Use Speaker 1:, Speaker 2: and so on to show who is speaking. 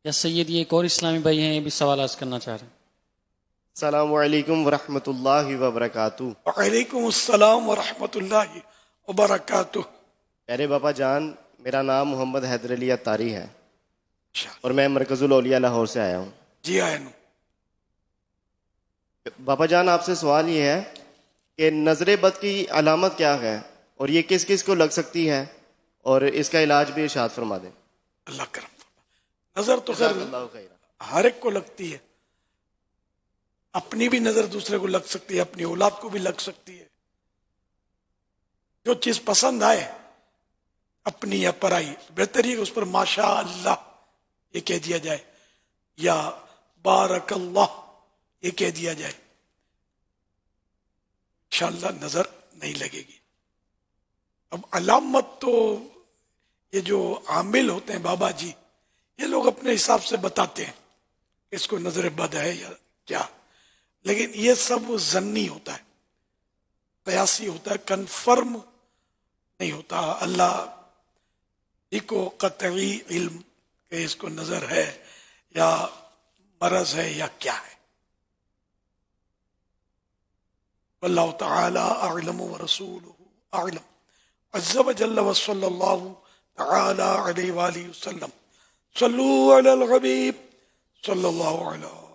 Speaker 1: یا سید یہ ایک اور اسلامی بھائی ہیں، یہ بھی سوال آج کرنا چاہ رہے ہیں۔
Speaker 2: السلام علیکم ورحمۃ اللہ وبرکاتہ۔
Speaker 3: وعلیکم السلام ورحمۃ اللہ وبرکاتہ۔
Speaker 2: پیارے باپا جان، میرا نام محمد حیدر علی اتاری ہے اور میں مرکز الاولیاء لاہور سے آیا ہوں۔
Speaker 3: جی آئے نو۔
Speaker 2: باپا جان، آپ سے سوال یہ ہے کہ نظر بد کی علامت کیا ہے اور یہ کس کس کو لگ سکتی ہے، اور اس کا علاج بھی ارشاد فرما دیں۔
Speaker 3: اللہ کرم فرما۔ نظر تو خیر
Speaker 2: جزاک اللہ خیر۔
Speaker 3: ہر ایک کو لگتی ہے، اپنی بھی نظر دوسرے کو لگ سکتی ہے، اپنی اولاد کو بھی لگ سکتی ہے۔ جو چیز پسند آئے اپنی یا پرائی، بہتر یہ کہ اس پر ماشاء اللہ یہ کہہ دیا جائے یا بارک اللہ یہ کہہ دیا جائے، انشاءاللہ نظر نہیں لگے گی۔ اب علامت تو یہ جو عامل ہوتے ہیں بابا جی، یہ لوگ اپنے حساب سے بتاتے ہیں کہ اس کو نظر بد ہے یا کیا، لیکن یہ سب ظنی ہوتا ہے، قیاسی ہوتا ہے، کنفرم نہیں ہوتا۔ اللہ ہی کو قطعی علم کہ اس کو نظر ہے یا مرض ہے یا کیا ہے۔ واللہ تعالی اعلم ورسولہ اعلم، عز وجل وصلی اللہ تعالی علیہ وآلہ وسلم۔ صلو علی الحبیب صلی اللہ علیہ